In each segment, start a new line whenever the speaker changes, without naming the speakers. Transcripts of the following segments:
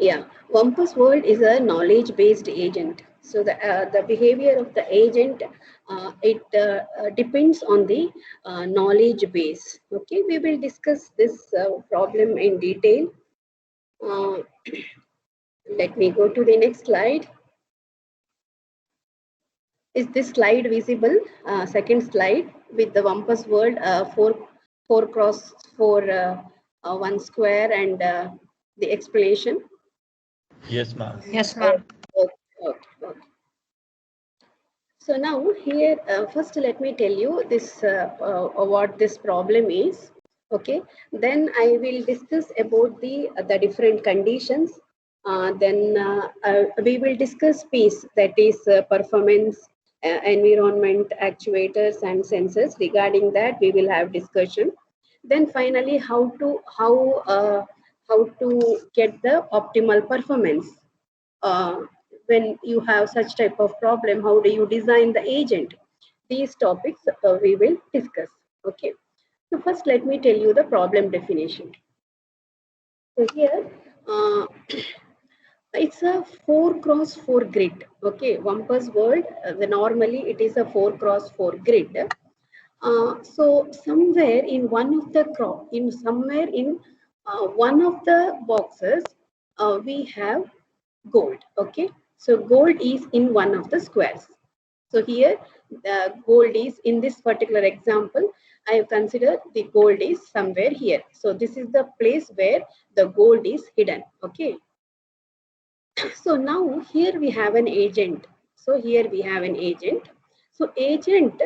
Yeah, Wampus world is a knowledge-based agent. So the behavior of the agent it depends on the knowledge base. Okay, we will discuss this problem in detail. Uh, Let me go to the next slide. Is this slide visible? Second slide with the Wampus world, four cross four, one square, and the explanation.
Yes, ma'am.
Yes,
Oh,
ma'am.
okay, okay, okay. So now here, first let me tell you this what this problem is. Okay, then I will discuss about the different conditions. Then we will discuss piece, that is performance, environment, actuators, and sensors. Regarding that, we will have discussion. Then finally, how to get the optimal performance uh, when you have such type of problem. How do you design the agent? These topics we will discuss. Okay, so first let me tell you the problem definition. So here it's a 4 cross 4 grid. Okay, Wampus world, normally it is a 4 cross 4 grid. So somewhere in one of the somewhere in one of the boxes, we have gold. Okay, so gold is in one of the squares. So here the gold is in this particular example. I have considered the gold is somewhere here. So this is the place where the gold is hidden. Okay. So now here we have an agent. So here we have an agent. So agent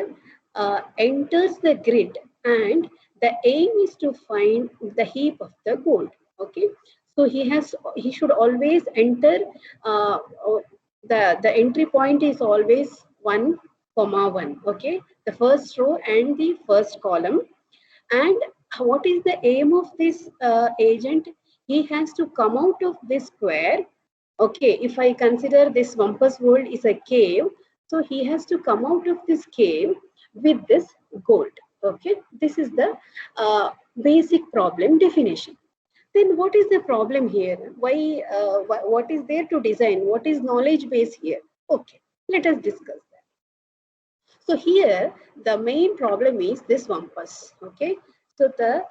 enters the grid, and the aim is to find the heap of the gold. Okay. So he should always enter the entry point is always 1 comma 1. Okay. The first row and the first column. And what is the aim of this agent? He has to come out of this square. Okay, if I consider this Wampus world is a cave, so he has to come out of this cave with this gold. Okay, this is the basic problem definition. Then what is the problem here? What is there to design? What is knowledge base here? Okay, let us discuss that. So here the main problem is this Wampus. Okay, so the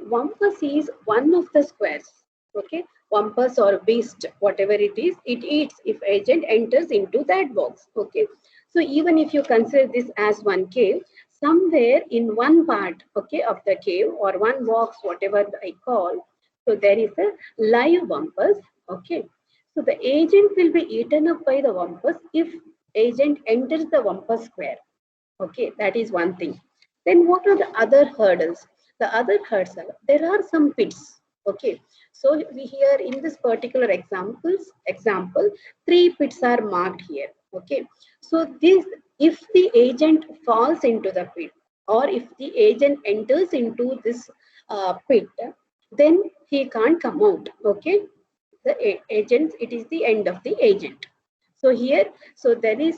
Wampus is one of the squares. Okay, Wampus or beast, whatever it is, it eats if agent enters into that box. Okay, so even if you consider this as one cave, somewhere in one part, okay, of the cave or one box, whatever I call, so there is a live Wampus. Okay, so the agent will be eaten up by the Wampus if agent enters the Wampus square. Okay, that is one thing. Then what are the other hurdles? The other hurdles are there are some pits. Okay, so we here in this particular example, 3 pits are marked here. Okay, so this if the agent falls into the pit, or if the agent enters into this pit, then he can't come out. Okay, the agent, it is the end of the agent. So here, so there is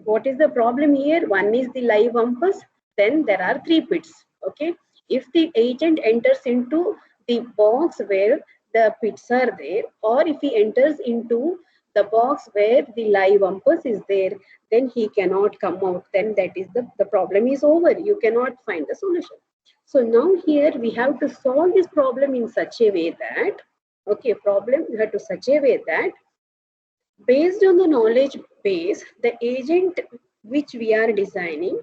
what is the problem here? One is the live Wampus, then there are 3 pits. Okay, if the agent enters into the box where the pits are there, or if he enters into the box where the live Wampus is there, then he cannot come out. Then that is the problem is over. You cannot find the solution. So now here we have to solve this problem in such a way that, okay, problem you have to such a way that based on the knowledge base, the agent which we are designing,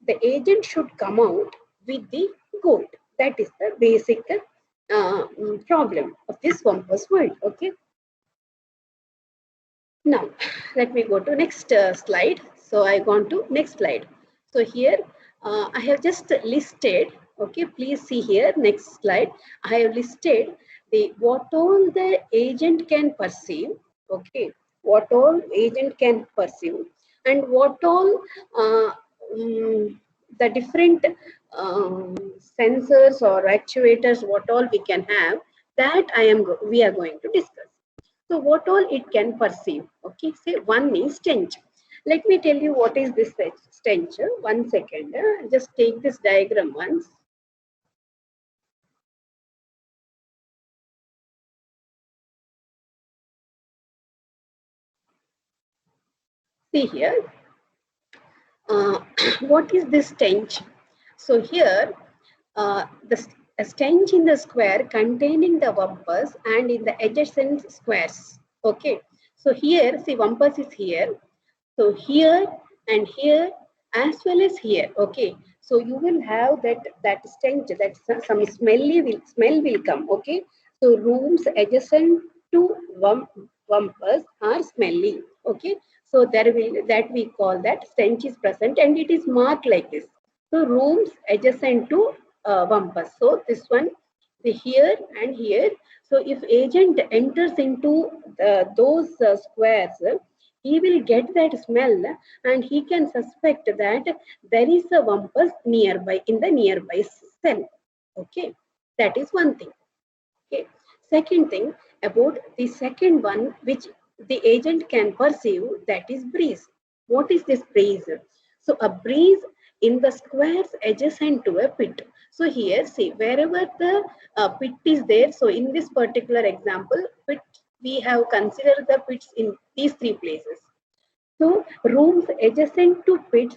the agent should come out with the gold. That is the basic problem of this Wampus world. Okay. Now, let me go to next slide. So I gone to next slide. So here I have just listed. Okay, please see here next slide. I have listed the what all the agent can perceive. Okay, what all agent can perceive, and what all the different sensors or actuators, what all we can have. That we are going to discuss. So what all it can perceive? Okay, say one is stench. Let me tell you what is this stench. One second. Just take this diagram once. See here, what is this stench? So here, a stench in the square containing the bumpers and in the adjacent squares. Okay, so here, see, bumpers is here. So here and here as well as here. Okay, so you will have that stench, that some smell will come. Okay, so rooms adjacent to bumpers are smelly. Okay, so there will, that we call that stench is present, and it is marked like this. So rooms adjacent to bumpers. So this one, the here and here. So if agent enters into those squares, he will get that smell, and he can suspect that there is a bumpus nearby in the nearby cell. Okay, that is one thing. Okay, second thing about the second one, which the agent can perceive, that is breeze. What is this breeze? So a breeze in the squares adjacent to a pit. So here, see, wherever the pit is there, so in this particular example, pit, we have considered the pits in these three places. So rooms adjacent to pits,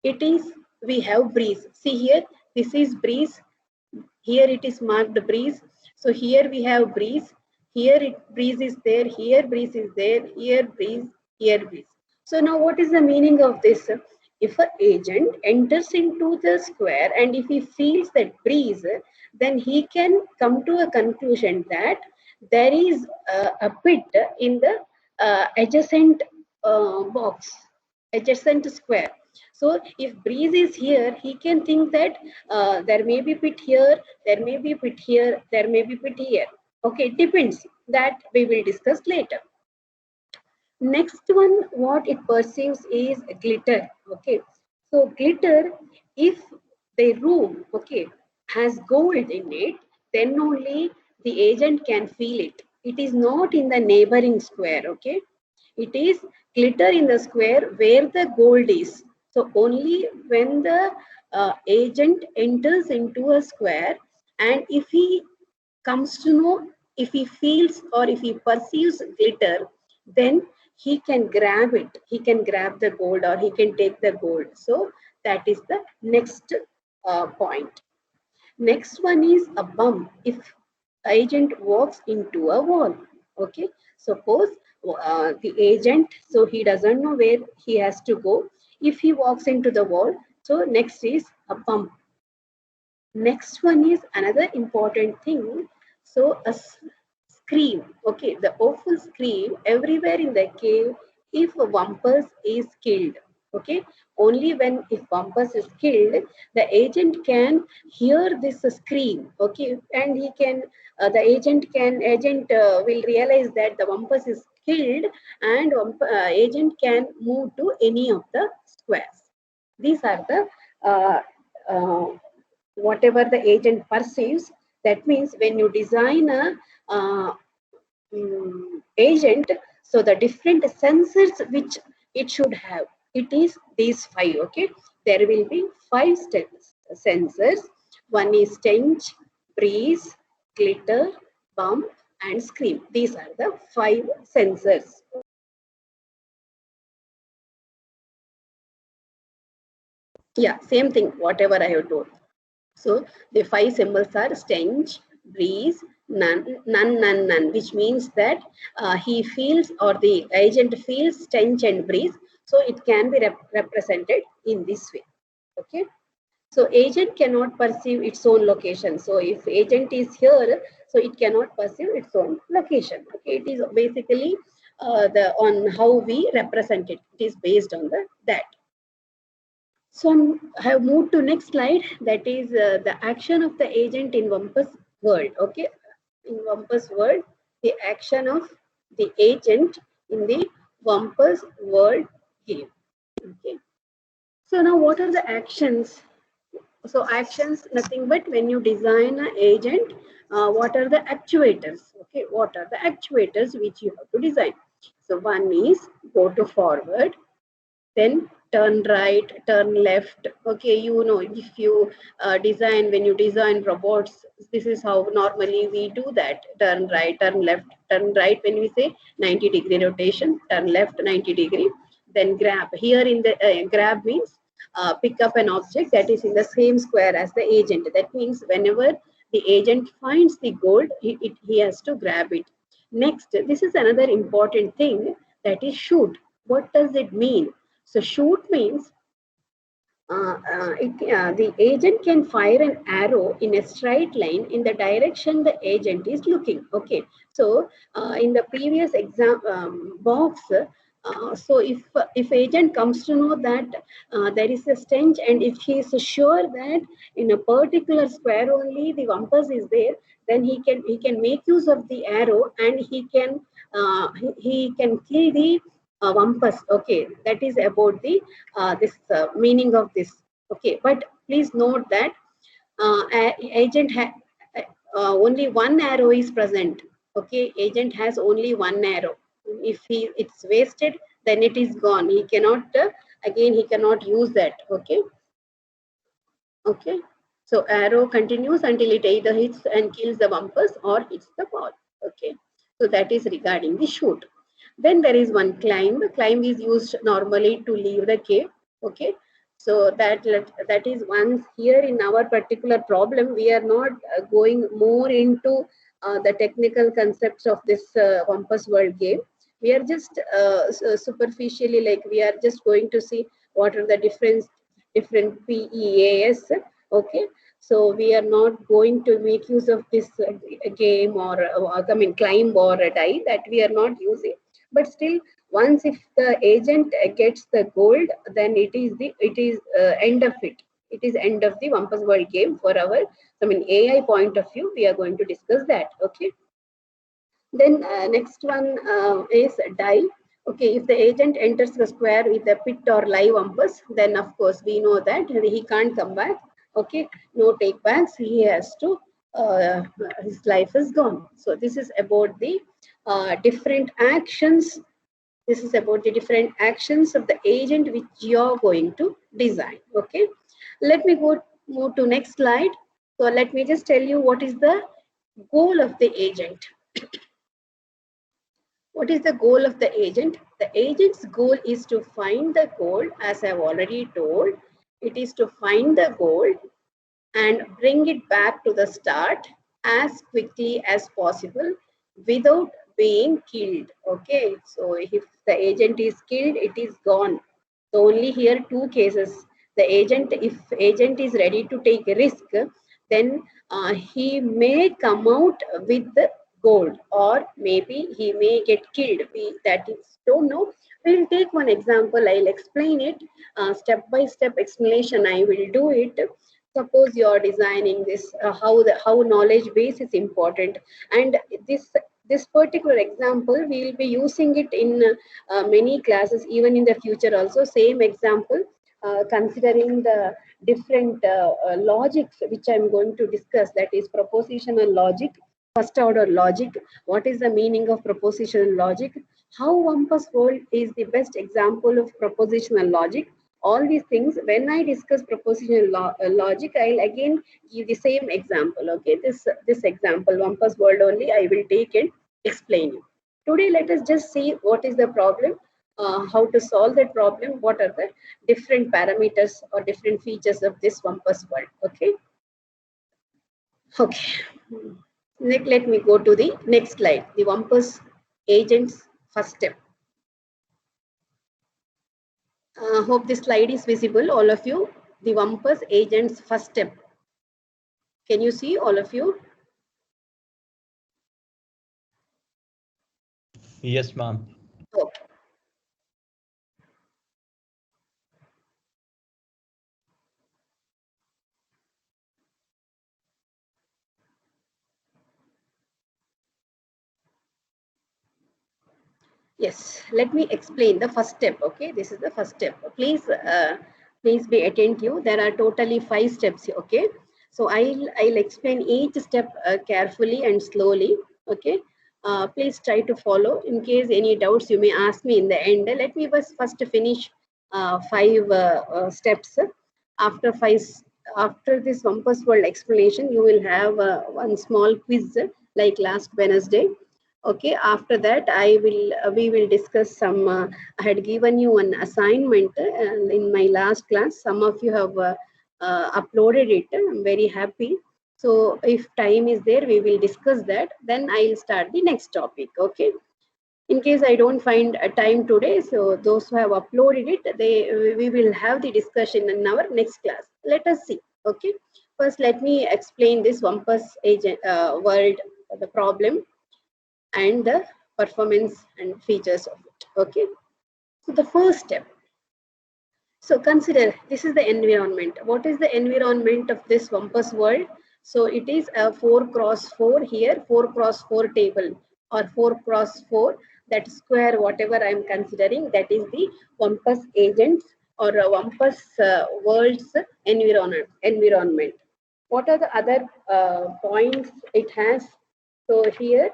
it is, we have breeze. See here, this is breeze. Here it is marked breeze. So here we have breeze. Here breeze is there. Here breeze is there. Here breeze. Here breeze. So now what is the meaning of this? If an agent enters into the square and if he feels that breeze, then he can come to a conclusion that there is a pit in the adjacent box, adjacent square. So if breeze is here, he can think that there may be pit here, there may be pit here, there may be pit here. Okay, it depends. That we will discuss later. Next one, what it perceives is glitter. Okay, so glitter, if the room, okay, has gold in it, then only the agent can feel it. It is not in the neighboring square. Okay, it is glitter in the square where the gold is. So only when the agent enters into a square, and if he comes to know, if he feels or if he perceives glitter, then he can grab it. He can grab the gold or he can take the gold. So that is the next point. Next one is a bump. If agent walks into a wall, okay, suppose the agent, so he doesn't know where he has to go. If he walks into the wall, so next is a bump. Next one is another important thing. So a scream, okay, the awful scream everywhere in the cave if Wampus is killed. Okay, only when if Wampus is killed, the agent can hear this scream. Okay, and he can, the agent will realize that the Wampus is killed, and agent can move to any of the squares. These are the uh, uh, whatever the agent perceives. That means when you design a agent, so the different sensors which it should have, it is these five. Okay, there will be five steps sensors. One is stench, breeze, glitter, bump, and scream. These are the five sensors. Yeah, same thing whatever I have told. So the five symbols are stench, breeze, none, none, none, none, which means that he feels or the agent feels stench and breeze. So it can be represented in this way. Okay. So agent cannot perceive its own location. So if agent is here, so it cannot perceive its own location. Okay. It is basically the on how we represent it. It is based on the that. So I have moved to next slide. That is the action of the agent in Wampus world. Okay, in Wampus world, the action of the agent in the Wampus world game. Okay. So now, what are the actions? So actions, nothing but when you design an agent, what are the actuators? Okay, what are the actuators which you have to design? So one is go to forward, then turn right, turn left. Okay, you know, if you design, when you design robots, this is how normally we do that: turn right, turn left. Turn right when we say 90-degree rotation, turn left 90 degree, then grab. Here in the grab means pick up an object that is in the same square as the agent. That means whenever the agent finds the gold, he has to grab it. Next, this is another important thing, that is shoot. What does it mean? So shoot means the agent can fire an arrow in a straight line in the direction the agent is looking. Okay, so in the previous exam box, so if agent comes to know that there is a stench, and if he is sure that in a particular square only the wampus is there, then he can make use of the arrow, and he can kill the wampus. Okay, that is about the this meaning of this. Okay, but please note that agent only one arrow is present. Okay, agent has only one arrow. If it's wasted, then it is gone. He cannot again he cannot use that. Okay. Okay, so arrow continues until it either hits and kills the bumpers or hits the ball. Okay, so that is regarding the shoot. Then there is one climb. Climb is used normally to leave the cave. Okay, so that is once here in our particular problem, we are not going more into the technical concepts of this Compass World game. We are just superficially, like we are just going to see what are the different PEAS. Okay, so we are not going to make use of this game, or I mean climb or a die, that we are not using. But still, once if the agent gets the gold, then it is end of it. It is end of the Wampus World game for our, I mean, AI point of view. We are going to discuss that. Okay. Then next one is die. Okay, if the agent enters the square with a pit or live umpus, then of course we know that he can't come back. Okay, no take backs. He has to. His life is gone. So this is about the different actions. This is about the different actions of the agent which you are going to design. Okay, let me move to next slide. So let me just tell you what is the goal of the agent. What is the goal of the agent? The agent's goal is to find the gold, as I've already told. It is to find the gold and bring it back to the start as quickly as possible without being killed. Okay, so if the agent is killed, it is gone. So only here two cases. The agent, if agent is ready to take a risk, then he may come out with the gold, or maybe he may get killed. We that is don't know. We'll take one example. I'll explain it step by step explanation. I will do it. Suppose you are designing this, how knowledge base is important, and this particular example we will be using it in many classes, even in the future also. Same example, considering the different logics which I'm going to discuss, that is propositional logic, first order logic. What is the meaning of propositional logic? How Wampus World is the best example of propositional logic. All these things, when I discuss propositional logic, I'll again give the same example. Okay, this example, Wampus World only, I will take and explain you. Today, let us just see what is the problem, how to solve that problem, what are the different parameters or different features of this Wampus World. Okay. Okay. Let me go to the next slide, the Wampus agent's first step. Hope this slide is visible, all of you. The Wampus agent's first step. Can you see, all of you?
Yes, ma'am.
Okay. Yes, let me explain the first step. Okay, this is the first step. Please be attentive. There are totally 5 steps. Okay, so I'll explain each step carefully and slowly. Okay, please try to follow. In case any doubts, you may ask me in the end. Let me first finish 5 steps. After this Wampus World explanation, you will have one small quiz like last Wednesday. Okay, after that we will discuss some. I had given you an assignment in my last class. Some of you have uploaded it. I'm very happy. So if time is there, we will discuss that. Then I'll start the next topic. Okay. In case I don't find a time today, so those who have uploaded it, we will have the discussion in our next class. Let us see. Okay. First, let me explain this Wampus agent world, the problem and the performance and features of it. Okay. So the first step. So consider this is the environment. What is the environment of this Wampus world? So it is a 4x4 here, 4x4 table or 4x4, that square, whatever I am considering, that is the Wampus agents or Wampus world's environment. What are the other points it has? So here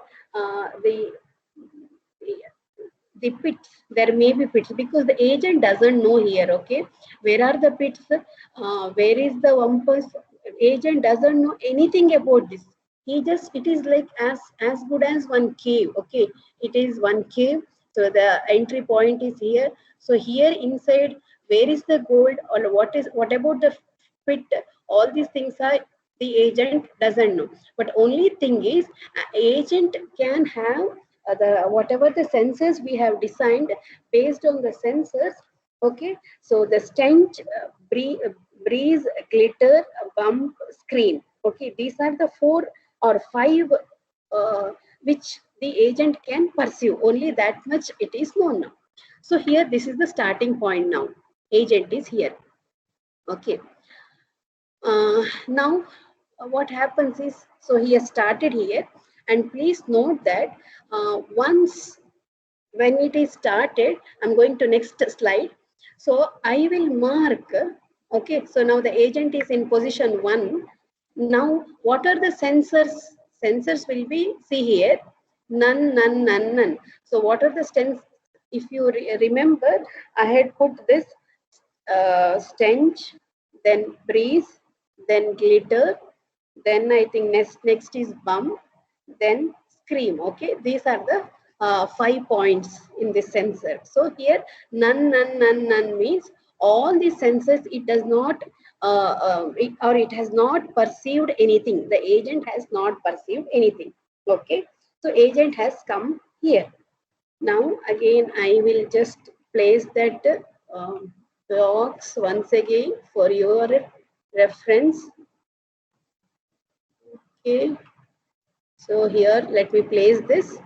the pits, there may be pits because the agent doesn't know here. Okay, where are the pits, where is the Wampus? Agent doesn't know anything about this. He just, it is like as good as one cave. Okay, it is one cave, so the entry point is here. So here inside, where is the gold, or what about the pit? All these things are, the agent doesn't know. But only thing is, agent can have the whatever the sensors we have designed based on the sensors. Okay, so the stench, breeze, glitter, bump, scream. Okay, these are the 4 or 5 which the agent can pursue. Only that much it is known now. So here, this is the starting point. Now agent is here. Okay, now what happens is, so he has started here, and please note that once when it is started, I'm going to next slide. So I will mark. Okay, so now the agent is in position 1. Now what are the sensors? Sensors will be, see here, none, none, none, none. So what are the sensors? If you remember, I had put this stench, then breeze, then glitter, then I think next is bump, then scream. Okay, these are the 5 points in this sensor. So here, none, none, none, none means all the sensors, it does not it has not perceived anything. The agent has not perceived anything. Okay, so agent has come here. Now again, I will just place that box once again for your reference. Okay, so here let me place this.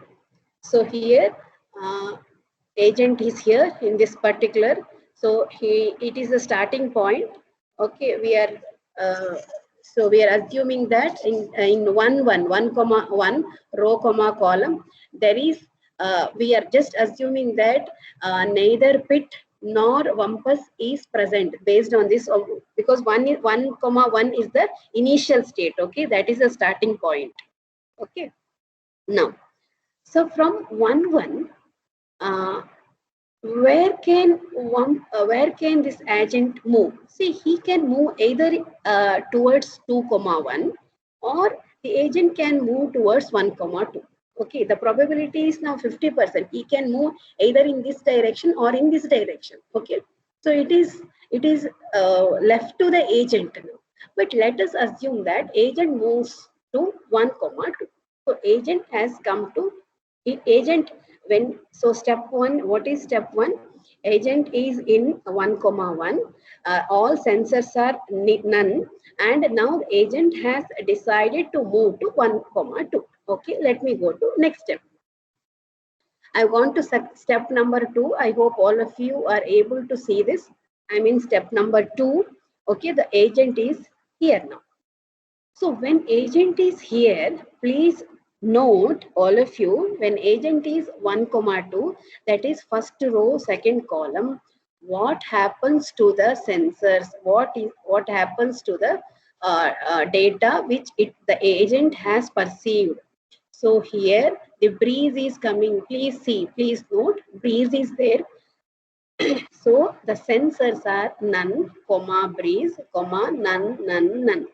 So here agent is here in this particular. So it is the starting point. Okay, we are so we are assuming that in 1 row comma column, there is we are just assuming that neither pit nor Wampus is present based on this, because 1 is the initial state. Okay, that is the starting point. Okay, now so from 1 where can this agent move? See, he can move either towards 2, 1, or the agent can move towards 1, 2. Okay, the probability is now 50%. He can move either in this direction or in this direction. Okay, so it is left to the agent now. But let us assume that agent moves to 1, 2. So agent has come to agent. When, so step 1, what is step 1? Agent is in 1, 1. All sensors are none, and now the agent has decided to move to 1, 2. Okay, let me go to next step. I want to step number 2. I hope all of you are able to see this. I'm in step number 2. Okay, the agent is here now. So when agent is here, please note, all of you, when agent is 1, 2, that is first row, second column, what happens to the sensors? What happens to the data which the agent has perceived? So here the breeze is coming. Please see, please note, breeze is there. So the sensors are none, comma, breeze, comma, none, none, none.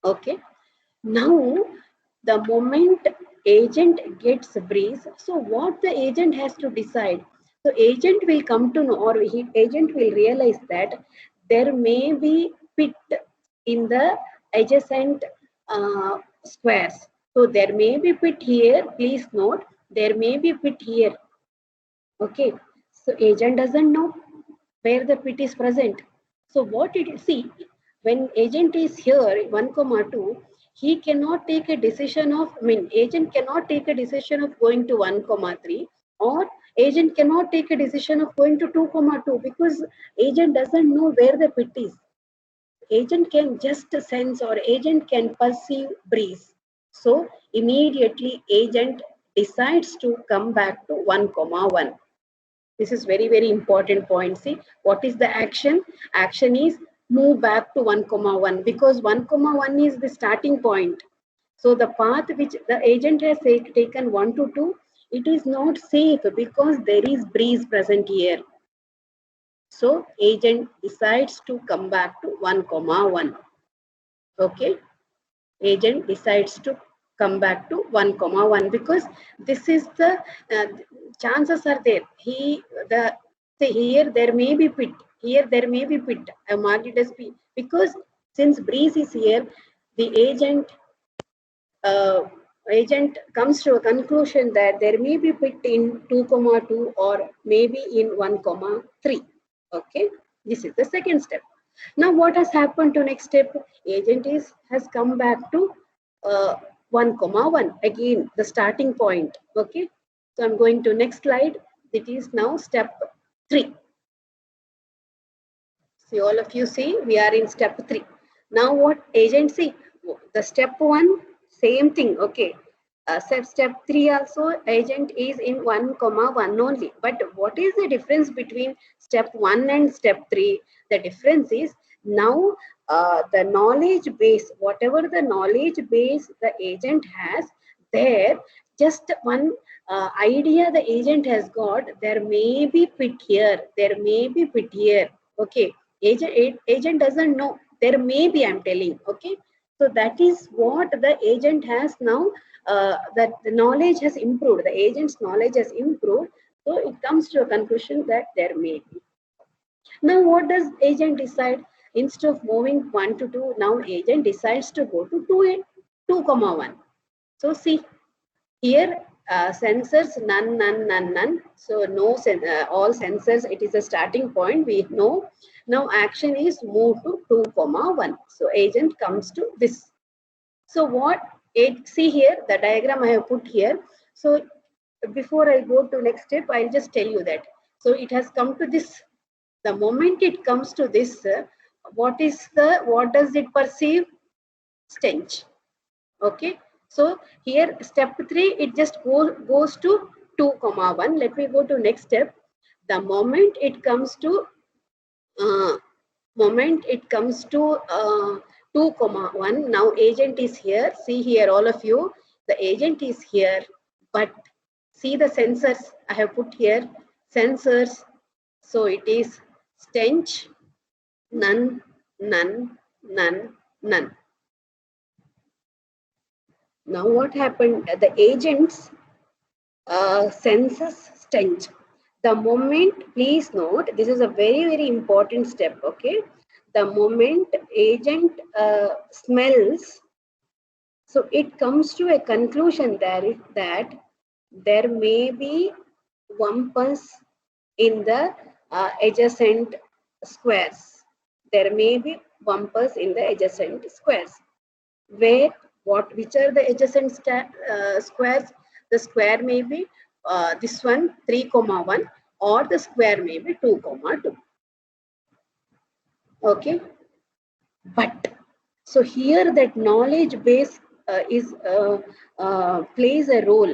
Okay. Now, the moment agent gets breeze. So what the agent has to decide? So agent will come to know, or agent will realize that there may be pit in the adjacent squares. So there may be pit here. Please note, there may be pit here. Okay. So agent doesn't know where the pit is present. So what it see, when agent is here 1 comma 2, he cannot take a decision of, agent cannot take a decision of going to 1 comma 3, or agent cannot take a decision of going to 2 comma 2, because agent doesn't know where the pit is. Agent can just sense, or agent can perceive breeze. So immediately agent decides to come back to 1 comma 1. This is very, very important point. See, what is the action? Action is move back to 1 comma 1, because 1 comma 1 is the starting point. So the path which the agent has taken 1 to 2, it is not safe because there is breeze present here. So agent decides to come back to 1 comma 1. Okay. Agent decides to come back to 1 comma 1, because this is the chances are there. Say here there may be pit, here there may be pit. I marked it as P, because since breeze is here, the uh, agent comes to a conclusion that there may be pit in 2 comma 2, or maybe in 1 comma 3. Okay, this is the second step. Now what has happened to next step? Agent has come back to 1 comma 1, again the starting point. Okay, so I'm going to next slide. It is now step 3. See, all of you see, we are in step 3. Now what agent see? The step 1, same thing. Okay, step 3 also, agent is in 1 comma 1 only. But what is the difference between step 1 and step 3? The difference is, now the knowledge base, whatever the knowledge base the agent has, there just one idea the agent has got, there may be pit here, there may be pit here. Okay, agent doesn't know, there may be, I'm telling. Okay, so that is what the agent has now, that the knowledge has improved, the agent's knowledge has improved. So it comes to a conclusion that there may be. Now what does agent decide? Instead of moving 1 to 2, now agent decides to go to 2 comma 1. So see, here sensors none, none, none, none. So no, all sensors, it is a starting point, we know. Now action is move to 2 comma 1. So agent comes to this. So what see here, the diagram I have put here. So before I go to next step, I'll just tell you that. So it has come to this. The moment it comes to this, what does it perceive? Stench. Okay. So here step 3, it just goes to 2 comma 1. Let me go to next step. The moment it comes to uh, 2 comma 1, now agent is here. See here, all of you, the agent is here, but see the sensors I have put here, sensors. So it is stench, none, none, none, none. Now what happened? The agents senses stench. The moment, please note, this is a very, very important step. Okay, the moment agent smells, so it comes to a conclusion that there may be wumpus in the adjacent squares. There may be wumpus in the adjacent squares. Where, which are the adjacent squares? The square may be this one 3 comma 1, or the square may be 2 comma 2. Okay, but so here that knowledge base is plays a role.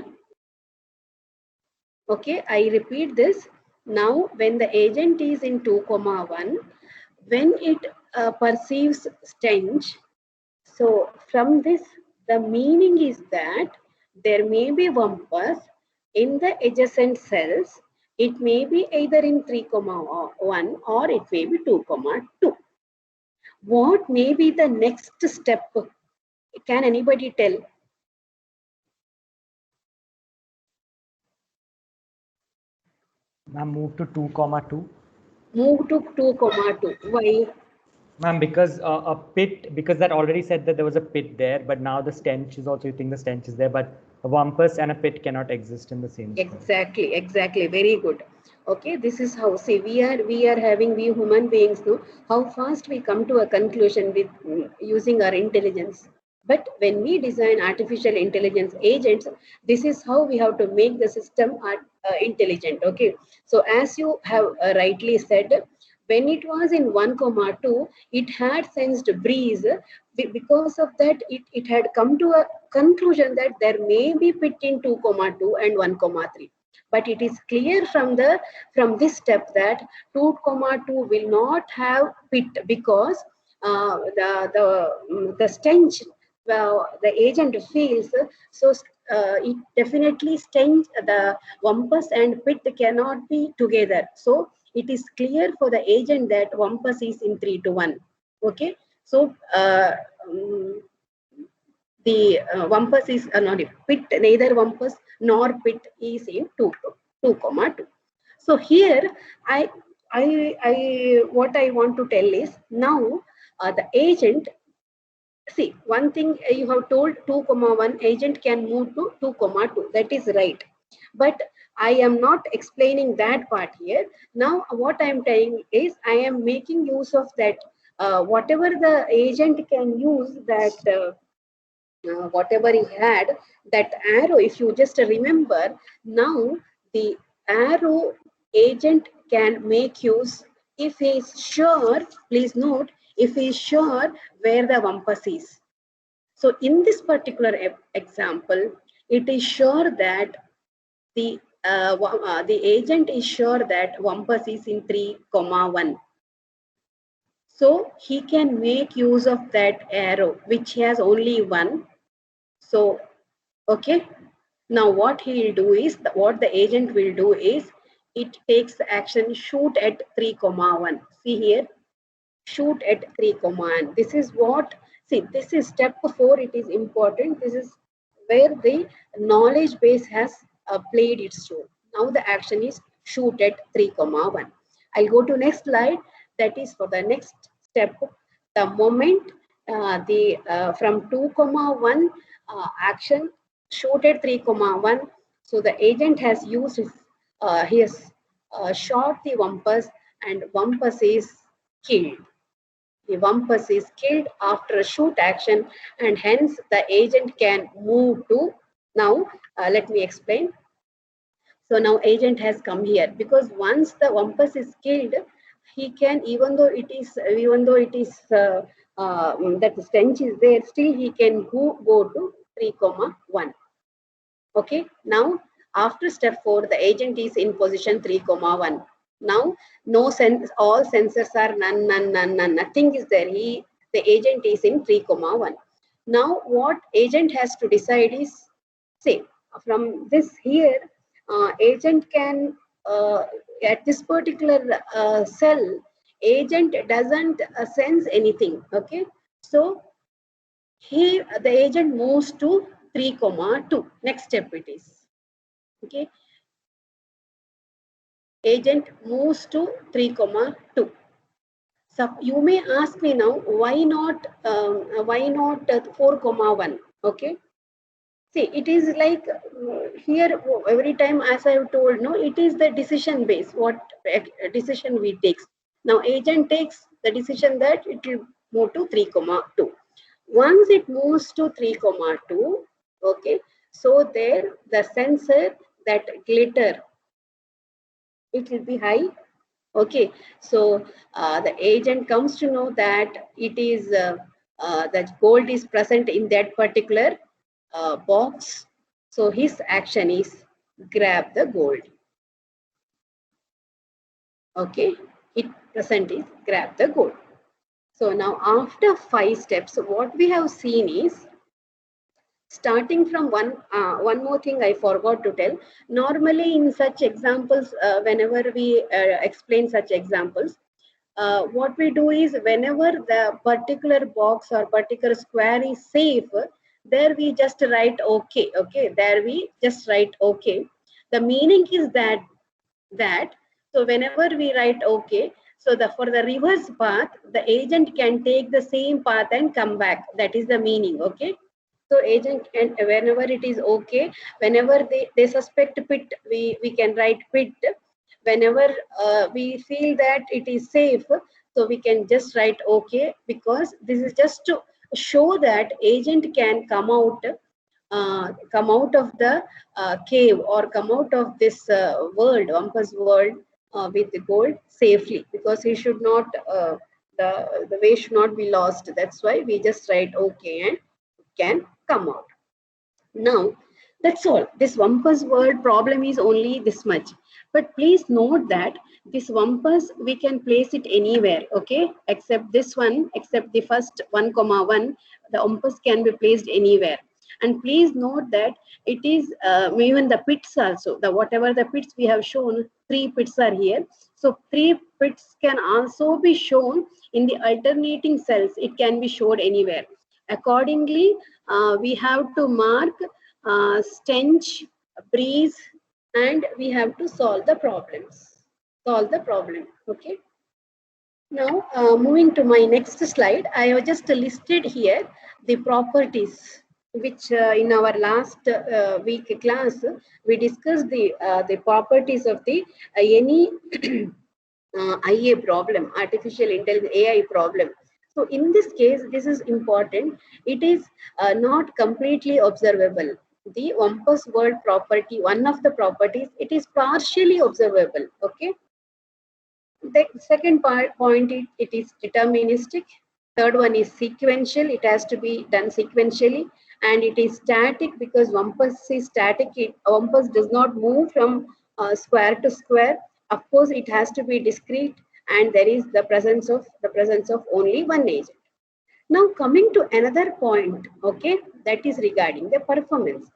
Okay, I repeat this. Now when the agent is in 2 comma 1, when it perceives stench, so from this, the meaning is that there may be wumpus in the adjacent cells. It may be either in 3 comma 1, or it may be 2 comma 2. What may be the next step? Can anybody tell?
Ma'am, move to 2, comma 2.
Move to 2, comma 2. Why?
Ma'am, because a pit, because that already said that there was a pit there, but now the stench is also, you think the stench is there, but a wampus and a pit cannot exist in the same space.
Exactly, exactly. Very good. Okay, this is how, see, we are having, we human beings know how fast we come to a conclusion with using our intelligence. But when we design artificial intelligence agents, this is how we have to make the system intelligent. Okay, so as you have rightly said, when it was in 1 comma 2, it had sensed breeze. Because of that, it had come to a conclusion that there may be pit in 2 comma 2 and 1 comma 3. But it is clear from this step that 2 comma 2 will not have pit, because the stench, well, the agent feels, so it definitely stench, the wampus and pit cannot be together. So it is clear for the agent that wampus is in 3 to 1. Okay, so um, the wampus is not pit, neither wampus nor pit is in 2 comma 2. So here I what I want to tell is, now the agent, see, one thing you have told, 2 comma 1 agent can move to 2 comma 2, that is right, but I am not explaining that part here. Now what I am telling is, I am making use of that, whatever the agent can use, that whatever he had, that arrow, if you just remember, now the arrow agent can make use if he is sure, please note, if he is sure where the wampus is. So in this particular example, it is sure that the agent is sure that wampus is in 3 comma 1. So he can make use of that arrow which has only one. So okay, now what he will do is, what the agent will do is, it takes the action shoot at 3 comma 1. See here, shoot at 3 comma 1. This is what, see, this is step 4. It is important. This is where the knowledge base has played its role. Now the action is shoot at 3 comma 1. I'll go to next slide. That is for the next step. The moment the from 2 comma 1 action shoot at 3 comma 1. So the agent has used his, he has shot the wampus, and wampus is killed. The wampus is killed after a shoot action, and hence the agent can move to, now let me explain. So now agent has come here, because once the wampus is killed, he can, even though it is that stench is there, still he can go to 3 comma 1. Okay, now after step 4, the agent is in position 3 comma 1. Now no sense, all sensors are none, nothing is there. The agent is in 3 comma 1. Now what agent has to decide is, say, from this here, agent can at this particular cell, agent doesn't sense anything. Okay, so the agent moves to 3 comma 2. Next step it is. Okay, agent moves to 3 comma 2. So you may ask me now, why not 4 comma 1? Okay, see, it is like here every time, as I have told, no, it is the decision base, what decision we takes. Now agent takes the decision that it will move to 3 comma 2. Once it moves to 3 comma 2, okay, so there the sensor, that glitter, it will be high. Okay, so the agent comes to know that it is that gold is present in that particular box. So his action is grab the gold. Okay, it present is grab the gold. So now after 5 steps, what we have seen is, starting from one more thing I forgot to tell. Normally in such examples, whenever we explain such examples, what we do is, whenever the particular box or particular square is safe, there we just write okay. Okay, there we just write okay. The meaning is that So whenever we write okay, so for the reverse path, the agent can take the same path and come back. That is the meaning, okay? So agent can, whenever it is okay, whenever they suspect pit, we can write pit. Whenever we feel that it is safe, so we can just write okay, because this is just to show that agent can come out of the cave, or come out of this world, Wampus world, with the gold safely, because he should not, the way should not be lost. That's why we just write okay and can come out. Now, that's all. This Wampus world problem is only this much. But please note that this Wampus, we can place it anywhere, okay? Except this one, except the first 1, 1, the Wampus can be placed anywhere. And please note that it is even the pits also, the whatever the pits we have shown, 3 pits are here. So 3 pits can also be shown in the alternating cells. It can be showed anywhere. Accordingly, we have to mark stench, breeze, and we have to solve the problems. Solve the problem, okay? Now, moving to my next slide, I have just listed here the properties, which in our last week class, we discussed the properties of the any IA problem, artificial intelligence AI problem. So in this case, this is important. It is not completely observable. The Wampus world property, one of the properties, it is partially observable. Okay. The second point, it is deterministic. Third one is sequential. It has to be done sequentially, and it is static because Wampus is static. Wampus does not move from square to square. Of course, it has to be discrete, and there is the presence of only one agent. Now coming to another point, okay, that is regarding the performance.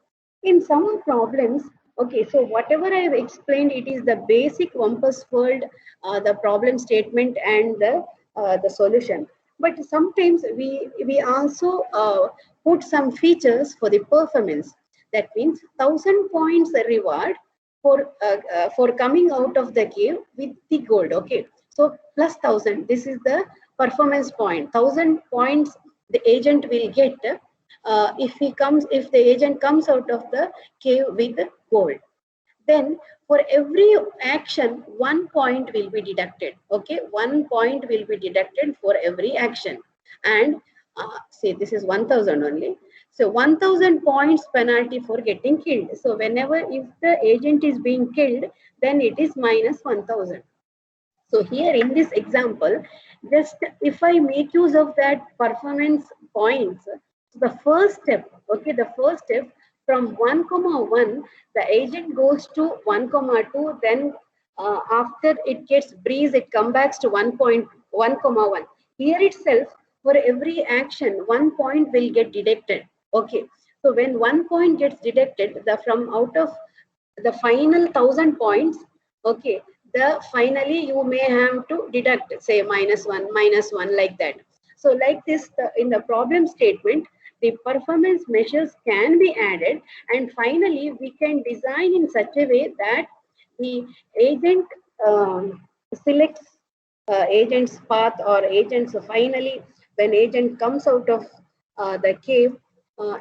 In some problems, okay, so whatever I have explained, it is the basic Wampus world, the problem statement and the solution. But sometimes we also put some features for the performance. That means 1,000 points reward for coming out of the cave with the gold. Okay, so plus 1,000. This is the performance point. 1,000 points the agent will get if the agent comes out of the cave with gold. Then for every action, 1 point will be deducted. Okay, 1 point will be deducted for every action. And say this is 1,000 only. So 1,000 points penalty for getting killed. So whenever if the agent is being killed, then it is minus 1,000. So here in this example, just if I make use of that performance points, the first step, okay, the first step from 1, 1, the agent goes to 1, 2, then after it gets breeze, it comes back to 1.1, 1. Here itself, for every action, 1 point will get deducted. Okay, so when 1 point gets deducted, the from out of the final 1,000 points, okay, the finally you may have to deduct, say -1 like that. So like this, in the problem statement, the performance measures can be added, and finally we can design in such a way that the agent selects agent's path or agents. So finally, when agent comes out of the cave,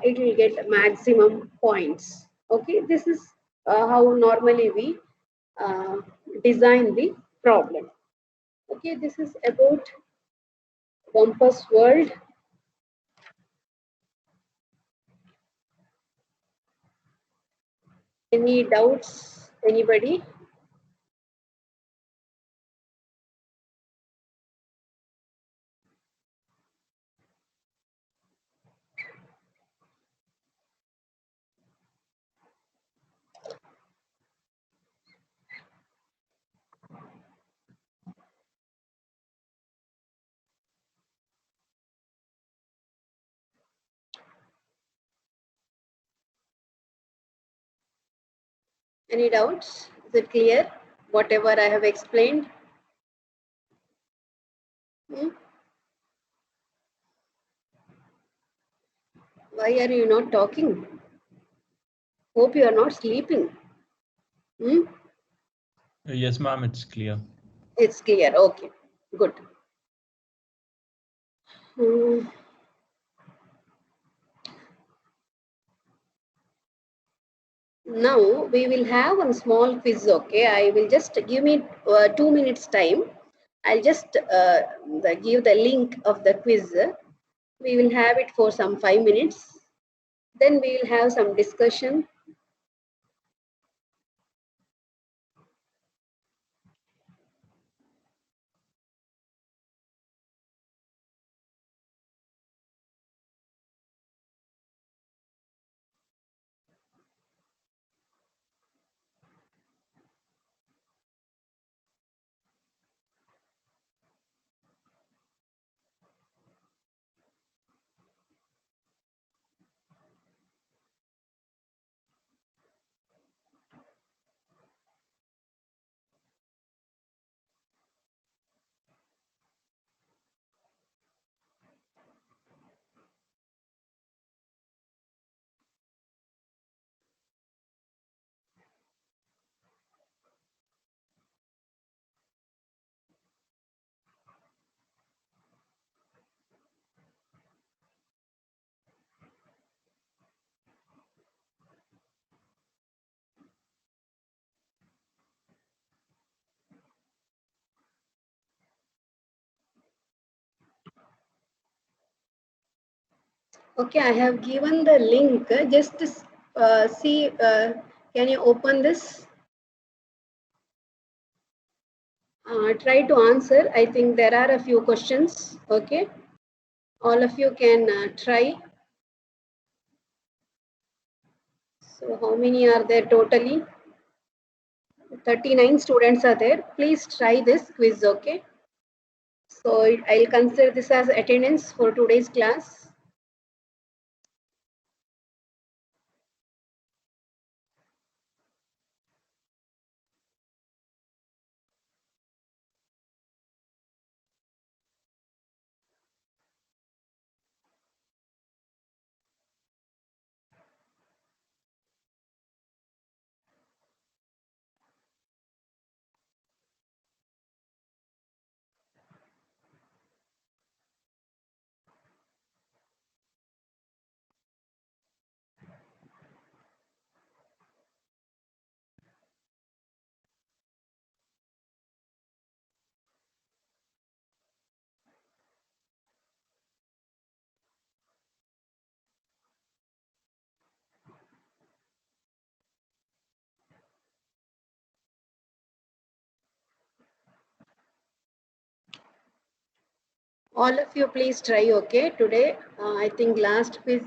it will get maximum points. Okay, this is how normally we uh, design the problem. Okay, this is about Wampus world. Any doubts, anybody? Any doubts? Is it clear? Whatever I have explained? Hmm? Why are you not talking? Hope you are not sleeping. Hmm?
Yes, ma'am, it's clear.
It's clear. Okay, good. Hmm. Now we will have one small quiz. Okay, I will just give me 2 minutes time. I'll just give the link of the quiz. We will have it for some 5 minutes. Then we will have some discussion. Okay, I have given the link. Just see, can you open this? Try to answer. I think there are a few questions. Okay, all of you can try. So how many are there totally? 39 students are there. Please try this quiz. Okay. So I'll consider this as attendance for today's class. All of you please try. Okay. Today, I think last quiz,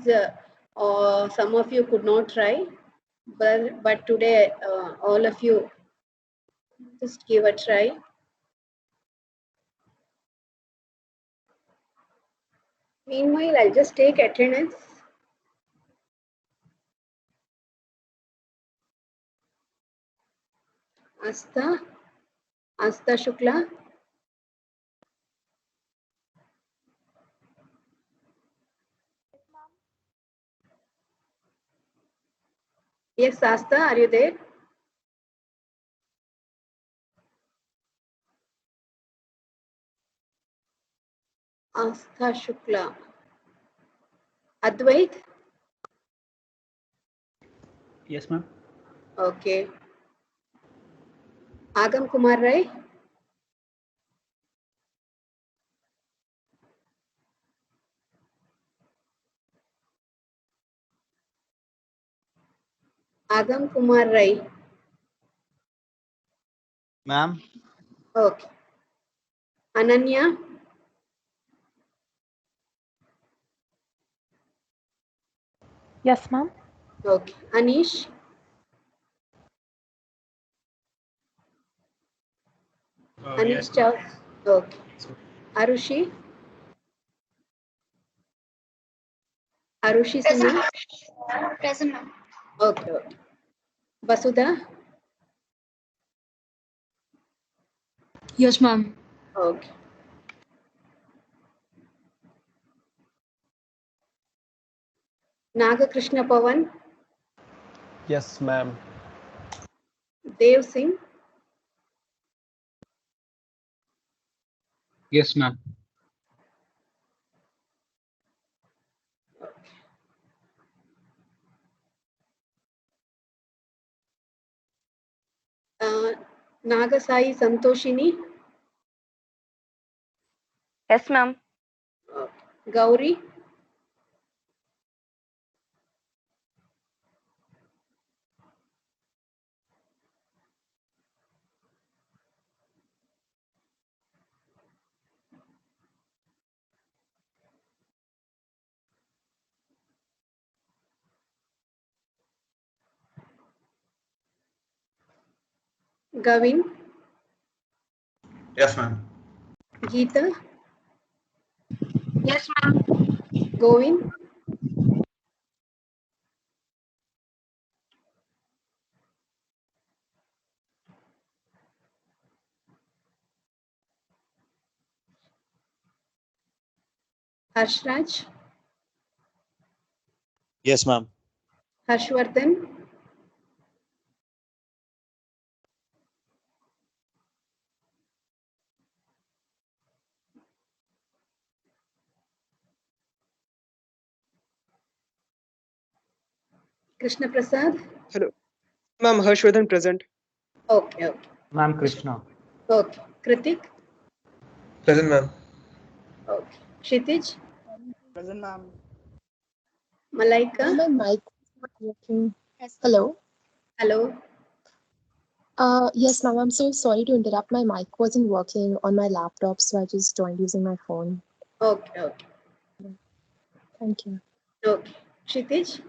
some of you could not try. But today, all of you just give a try. Meanwhile, I'll just take attendance. Asta Shukla. Yes, Asta, are you there? Asta Shukla. Advait?
Yes, ma'am.
Okay. Agam Kumar Rai? Agam Kumar Rai.
Ma'am.
Okay. Ananya?
Yes, ma'am.
Okay. Anish? Anish Chow? Okay. Arushi? Arushi Sinha?
Present, ma'am.
Okay, okay. Vasudha?
Yes, ma'am.
Okay. Nagakrishna Pawan?
Yes, ma'am.
Dev Singh?
Yes, ma'am.
Nagasai Santoshini,
Yes, ma'am.
Gauri, Gavin,
Yes, ma'am.
Geeta,
Yes, ma'am.
Govin, Harshraj,
Yes, ma'am.
Harshvardhan, Krishna Prasad.
Hello. Ma'am, Harshvardhan present.
Okay, okay,
Ma'am, Krishna.
okay. Kritik,
Present, ma'am.
okay. Kshitij,
Present, ma'am.
Malaika,
My mic is not working. Hello.
hello.
Yes, ma'am. I'm so sorry to interrupt. My mic wasn't working on my laptop, so I just joined using my phone.
Okay, okay,
Thank you.
okay. Kshitij,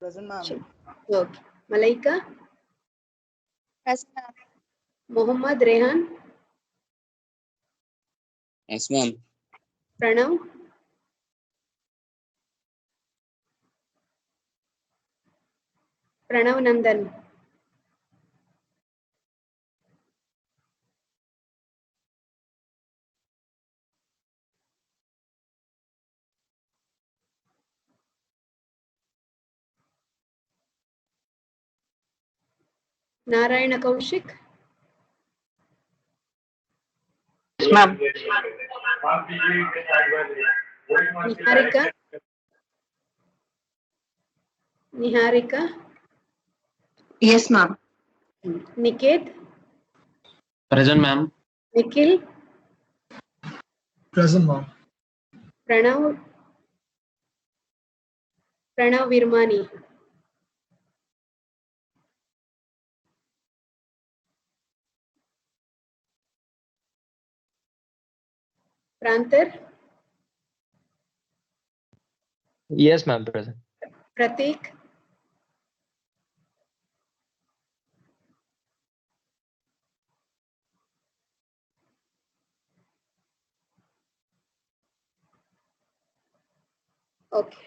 Present, ma'am.
okay. Malaika,
Present, ma'am.
Mohammad Rehan,
Yes, ma'am.
Pranav, Pranav Nandan, Narayana Kaushik,
Yes, ma'am.
Niharika, Niharika,
Yes, ma'am.
Niket,
Present, ma'am.
Nikhil,
Present, ma'am.
Pranav, Pranav Virmani, Prantar,
Yes, ma'am, present.
Pratik, okay.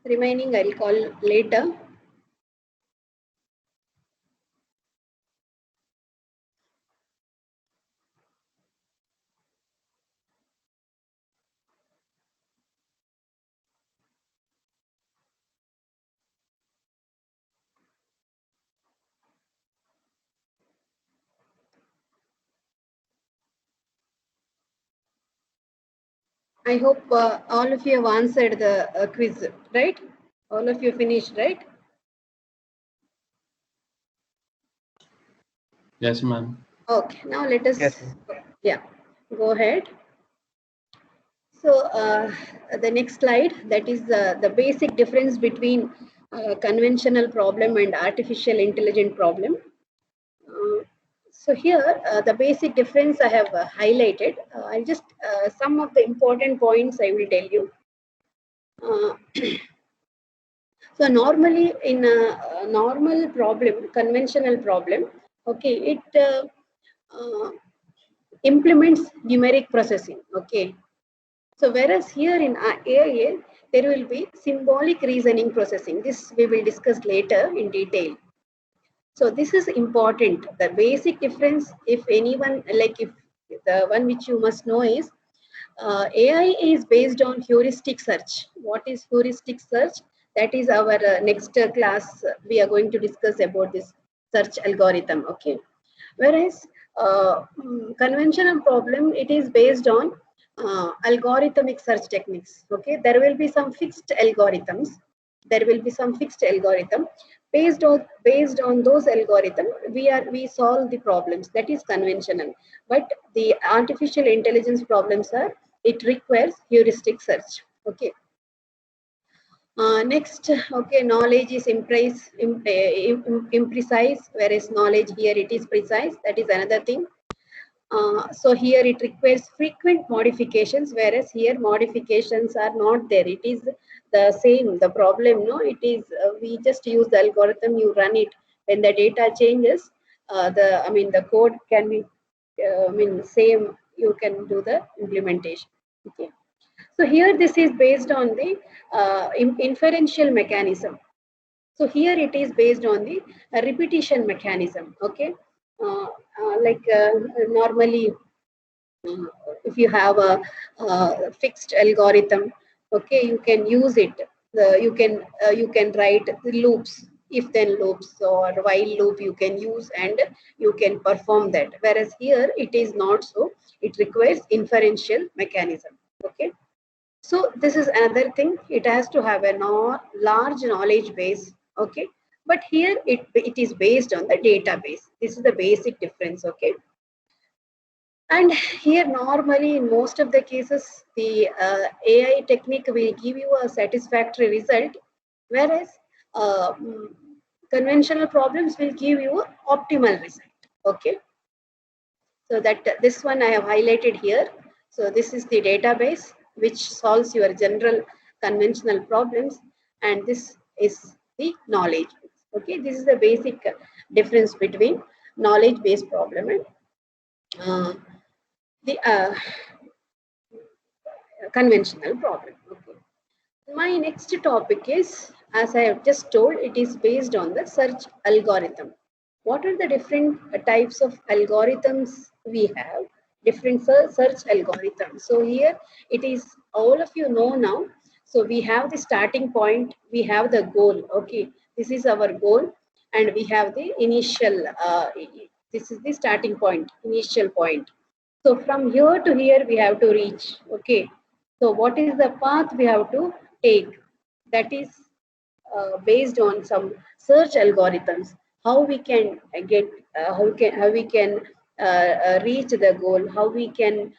Remaining I'll call later. I hope all of you have answered the quiz, right? All of you finished, right?
Yes, ma'am.
Okay, now let us,
Yes, ma'am.
yeah, go ahead. So the next slide, that is the basic difference between conventional problem and artificial intelligent problem. So here, the basic difference I have highlighted. I'll just, some of the important points I will tell you. Uh, so normally in a normal problem, conventional problem, okay, it implements numeric processing, okay. So whereas here in AI, there will be symbolic reasoning processing. This we will discuss later in detail. So this is important. The basic difference, if anyone, like if the one which you must know is, AI is based on heuristic search. What is heuristic search? That is our next class. We are going to discuss about this search algorithm. Okay. Whereas conventional problem, it is based on algorithmic search techniques. Okay, there will be some fixed algorithms. There will be some fixed algorithm. Based on those algorithm, we solve the problems. That is conventional. But the artificial intelligence problems are, it requires heuristic search. Okay. Next, okay, knowledge is imprecise, whereas knowledge here it is precise. That is another thing. So here it requires frequent modifications, whereas here modifications are not there. It is the same. The problem, no, it is we just use the algorithm. You run it. When the data changes, the code can be, same. You can do the implementation. Okay. So here this is based on the inferential mechanism. So here it is based on the repetition mechanism. Okay, normally, uh, if you have a fixed algorithm, okay, you can use it. You can write the loops, if then loops or while loop you can use, and you can perform that. Whereas here it is not so. It requires inferential mechanism. Okay. So this is another thing. It has to have a large knowledge base. Okay. But here it is based on the database. This is the basic difference. Okay. And here normally in most of the cases, the AI technique will give you a satisfactory result, whereas uh, mm, conventional problems will give you optimal result. Okay. So that this one I have highlighted here. So this is the database which solves your general conventional problems, and this is the knowledge. Okay, this is the basic difference between knowledge-based problem and uh, the conventional problem. Okay. My next topic is, as I have just told, it is based on the search algorithm. What are the different types of algorithms we have? Different search algorithms. So here it is, all of you know now. So we have the starting point, we have the goal. Okay, this is our goal, and we have the initial. This is the starting point, initial point. So from here to here we have to reach. Okay. So what is the path we have to take? That is based on some search algorithms. How we can get, how we can reach the goal. How we can,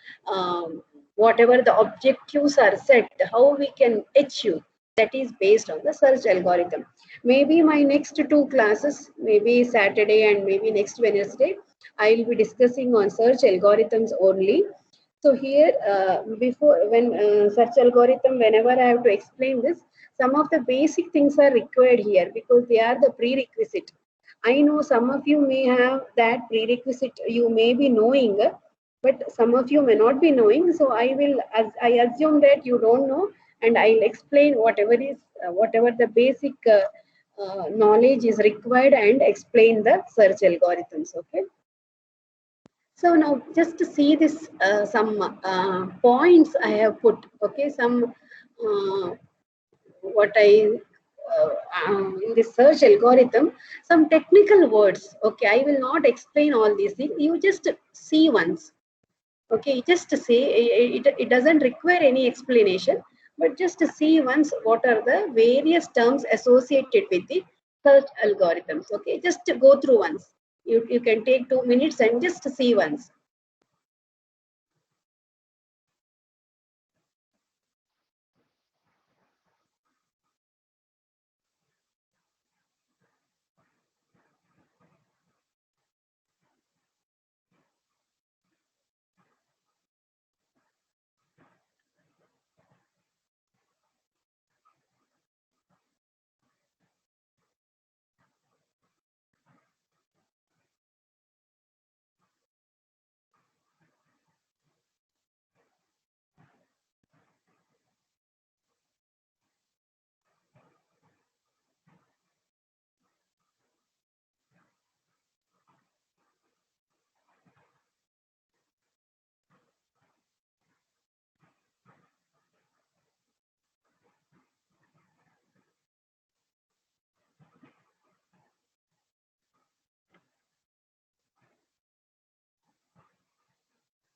whatever the objectives are set, how we can achieve. That is based on the search algorithm. Maybe my next two classes, maybe Saturday and maybe next Wednesday, I will be discussing on search algorithms only. So here, before when search algorithm, whenever I have to explain this, some of the basic things are required here because they are the prerequisite. I know some of you may have that prerequisite, you may be knowing, but some of you may not be knowing. So I assume that you don't know, and I'll explain whatever the basic knowledge is required and explain the search algorithms. Okay. So now just to see this, some points I have put. Okay, some what I in the search algorithm, some technical words. Okay, I will not explain all these things. You just see once. Okay, just to see, it doesn't require any explanation, but just to see once what are the various terms associated with the search algorithms. Okay, just to go through once. You can take 2 minutes and just to see once.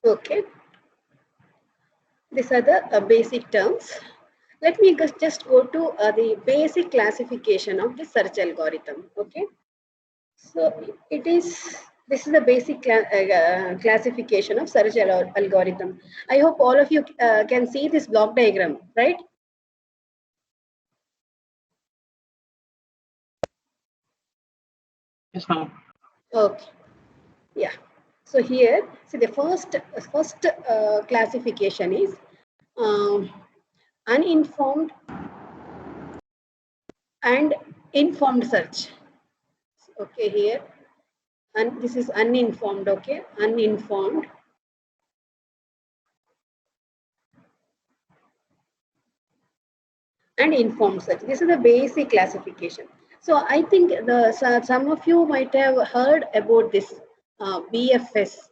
Okay. These are the basic terms. Let me just go to the basic classification of the search algorithm. Okay. So this is the basic classification of search algorithm. I hope all of you can see this block diagram, right?
Yes, ma'am.
Okay. Yeah. So here, see the first classification is uninformed and informed search. Okay, here, and this is uninformed. Okay, uninformed and informed search. This is the basic classification. So I think some of you might have heard about this BFS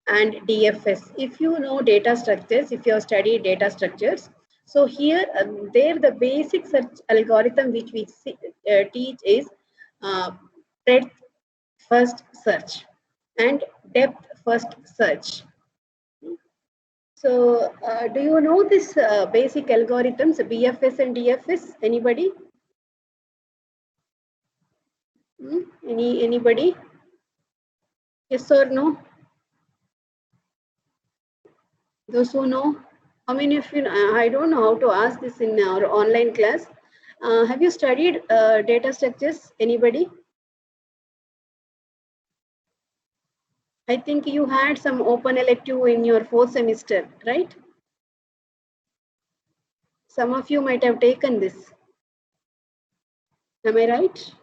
and DFS. If you know data structures, if you have studied data structures, so here there the basic search algorithm which we teach is breadth first search and depth first search. So do you know this basic algorithms, BFS and DFS? Anybody? Anybody? Yes or no? Those who know, how many of you, I don't know how to ask this in our online class. Have you studied data structures? Anybody? I think you had some open elective in your 4th semester, right? Some of you might have taken this. Am I right?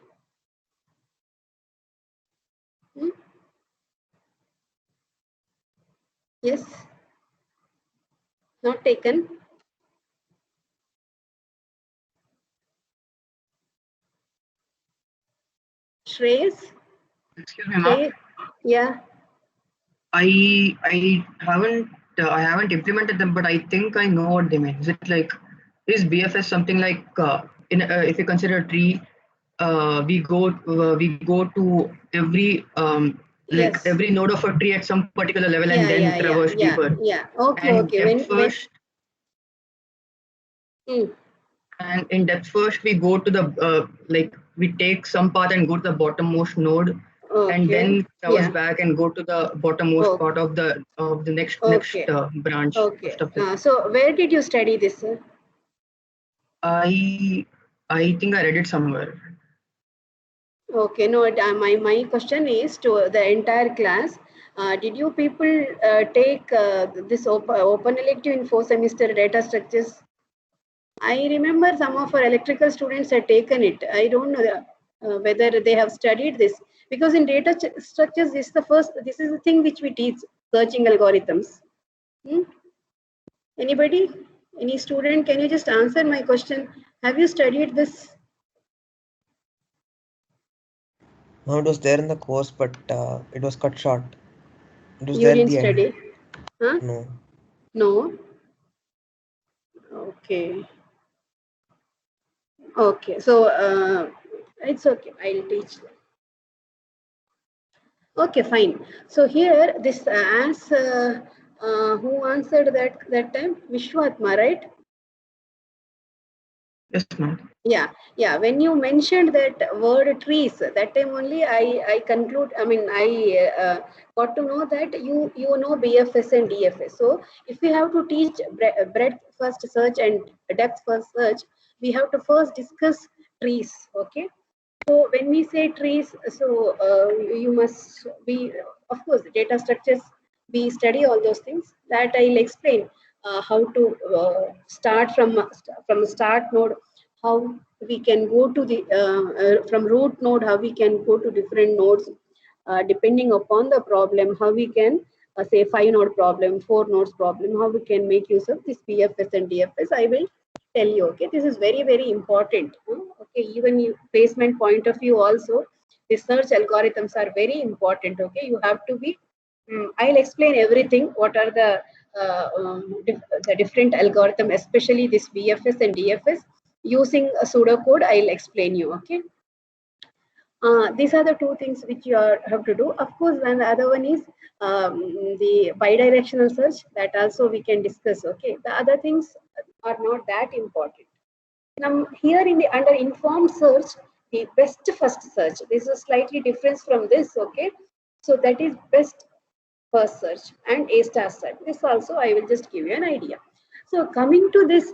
Yes? Not taken? Shreyas?
Excuse me, ma'am.
Yeah.
I haven't implemented them, but I think I know what they mean. Is it like, is BFS something like if you consider a tree, we go to every like
Yes.
every node of a tree at some particular level
Yeah,
and then
yeah, yeah,
traverse
yeah,
deeper.
yeah. Okay,
And
okay.
depth first, and in depth first we go to the like we take some path and go to the bottommost node, and
Okay.
then traverse
Yeah.
back and go to the bottommost part of the next
Okay.
branch or
Okay.
stuff like that.
So where did you study this, sir?
I think I read it somewhere.
Okay, no, my question is to the entire class. Did you people take this open elective in 4th semester data structures? I remember some of our electrical students had taken it. I don't know whether they have studied this, because in data structures, this is the thing which we teach, searching algorithms. Anybody? Any student? Can you just answer my question? Have you studied this?
No, it was there in the course, but it was cut short. It was
You
there at
didn't
the end.
study? Huh?
No.
No. Okay. Okay. So it's okay. I'll teach them. Okay, fine. So here, this who answered that time? Vishwatma, right?
Yes, ma'am.
Yeah. When you mentioned that word trees, that time only I conclude. I mean, I got to know that you know BFS and DFS. So if we have to teach breadth first search and depth first search, we have to first discuss trees. Okay. So when we say trees, so you must be, of course, data structures. We study all those things. That I'll explain how to start from a start node, how we can go to the from root node, how we can go to different nodes depending upon the problem, how we can say 5-node problem, 4 nodes problem, how we can make use of this BFS and DFS. I will tell you. Okay, this is very, very important. Okay, even placement point of view also, the search algorithms are very important. Okay, you have to be I'll explain everything, what are the different algorithm, especially this BFS and DFS. Using a pseudocode, I'll explain you. Okay. These are the two things which you have to do. Of course, then the other one is the bidirectional search, that also we can discuss. Okay, the other things are not that important. Now here in the under informed search, the best first search. This is slightly different from this. Okay, so that is best first search and A star search. This also I will just give you an idea. So coming to this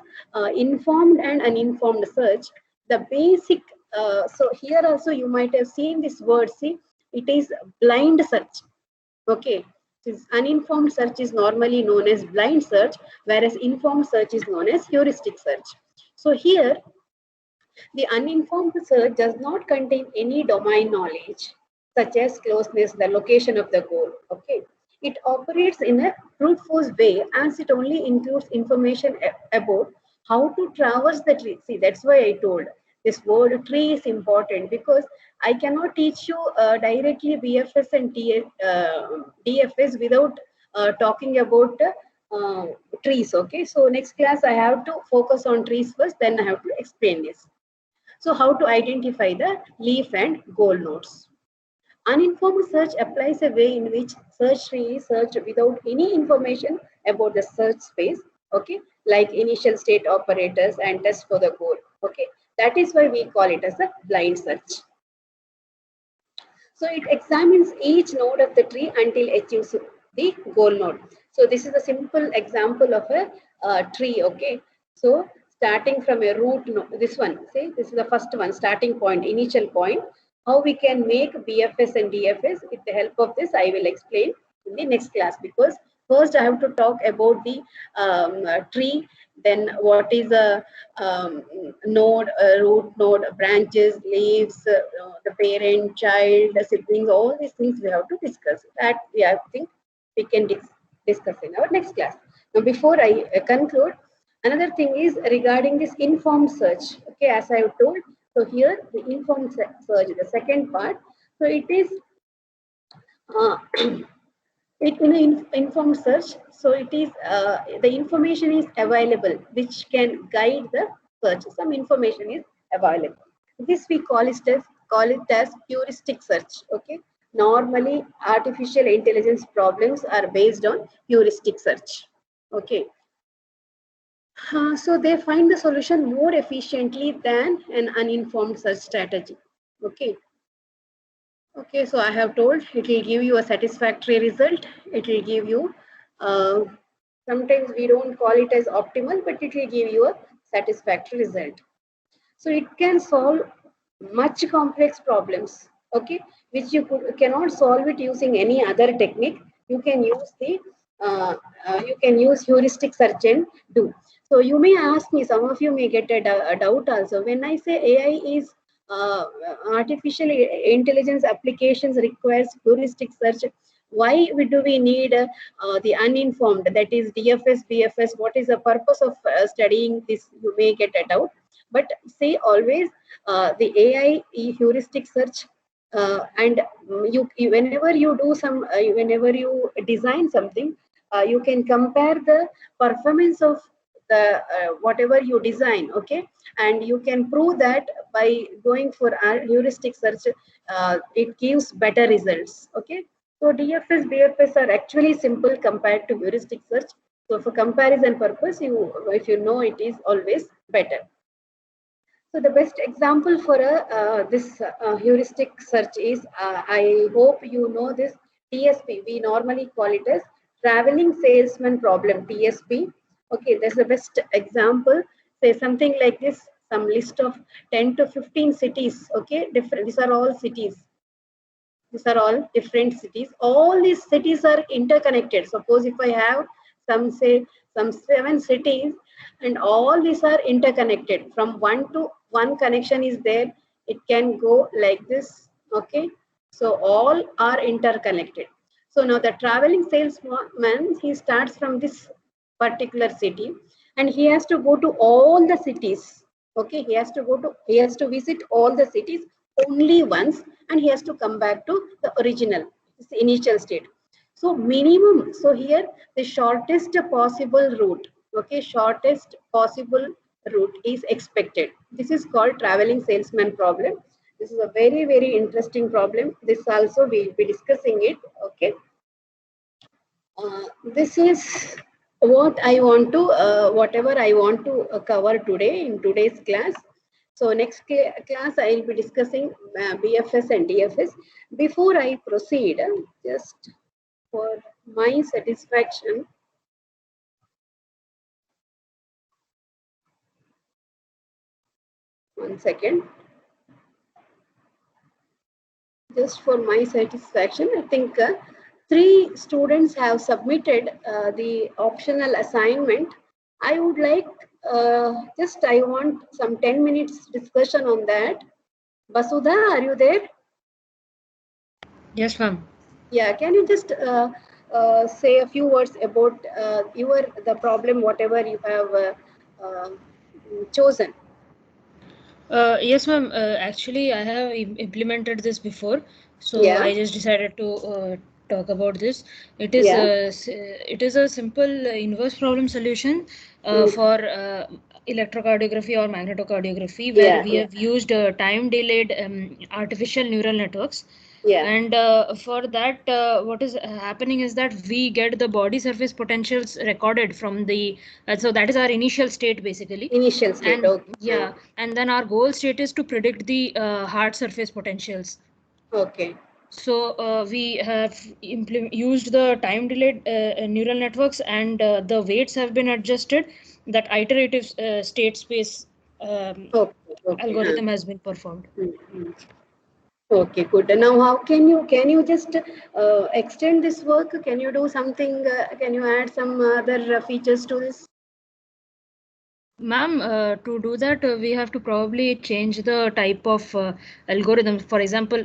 informed and uninformed search, the basic, so here also you might have seen this word, see, it is blind search. Okay, this uninformed search is normally known as blind search, whereas informed search is known as heuristic search. So here, the uninformed search does not contain any domain knowledge, such as closeness, the location of the goal. Okay, it operates in a brute force way, as it only includes information about how to traverse the tree. See, that's why I told this word tree is important, because I cannot teach you directly BFS and DFS without talking about trees. Okay, so next class I have to focus on trees first, then I have to explain this. So how to identify the leaf and goal nodes. Uninformed search applies a way in which search tree is searched without any information about the search space, okay, like initial state operators and test for the goal. Okay, that is why we call it as a blind search. So it examines each node of the tree until it achieves the goal node. So this is a simple example of a tree. Okay, so starting from a root node, this one, see, this is the first one, starting point, initial point. How we can make BFS and DFS with the help of this, I will explain in the next class, because first I have to talk about the tree, then what is a node, root node, branches, leaves, the parent, child, the siblings, all these things we have to discuss. That I think we can discuss in our next class. Now, before I conclude, another thing is regarding this informed search. Okay, as I have told, so here the informed search, the second part. So it is it in an informed search. So it is the information is available which can guide the search. Some information is available. This we call it as heuristic search. Okay. Normally, artificial intelligence problems are based on heuristic search. Okay. So they find the solution more efficiently than an uninformed search strategy. Okay. Okay, so I have told it will give you a satisfactory result. It will give you, sometimes we don't call it as optimal, but it will give you a satisfactory result. So it can solve much complex problems, okay, which you cannot solve it using any other technique. You can use the heuristic search and do. So you may ask me, some of you may get a doubt also. When I say AI is artificial intelligence applications requires heuristic search, why do we need the uninformed, that is DFS, BFS? What is the purpose of studying this? You may get a doubt. But say always the AI heuristic search, and whenever you do some, whenever you design something, you can compare the performance of the whatever you design, okay, and you can prove that by going for a heuristic search, it gives better results. Okay, so DFS, BFS are actually simple compared to heuristic search. So for comparison purpose, if you know, it is always better. So the best example for this heuristic search is, I hope you know this, TSP. We normally call it as traveling salesman problem, TSP. Okay, that's the best example. Say something like this, some list of 10 to 15 cities. Okay, different. These are all cities. These are all different cities. All these cities are interconnected. Suppose if I have some 7 cities, and all these are interconnected. From one connection is there. It can go like this. Okay, so all are interconnected. So now the traveling salesman, he starts from this particular city, and he has to go to all the cities. Okay, he has to visit all the cities only once, and he has to come back to the original, initial state. So minimum, so here the shortest possible route, okay, shortest possible route is expected. This is called traveling salesman problem. This is a very, very interesting problem. This also we'll be discussing it. Okay. This is what I want to, whatever I want to cover today in today's class. So next class I will be discussing BFS and DFS. Before I proceed, just for my satisfaction, one second. Just for my satisfaction, I think 3 students have submitted the optional assignment. I would like I want some 10 minutes discussion on that. Basudha, are you there?
Yes, ma'am.
Yeah, can you just say a few words about the problem, whatever you have chosen?
Yes, ma'am. Actually, I have implemented this before, so
Yeah.
I just decided to talk about this. It is a simple inverse problem solution for electrocardiography or magnetocardiography, where we have used time delayed artificial neural networks.
Yeah.
And for that, what is happening is that we get the body surface potentials recorded from the so that is our initial state basically.
Initial state,
And
okay.
yeah, and then our goal state is to predict the heart surface potentials.
Okay.
So we have used the time delayed neural networks, and the weights have been adjusted. That iterative state space algorithm has been performed.
Okay, good. Now, how can you just extend this work? Can you do something? Can you add some other features to this?
Ma'am, to do that, we have to probably change the type of algorithm. For example,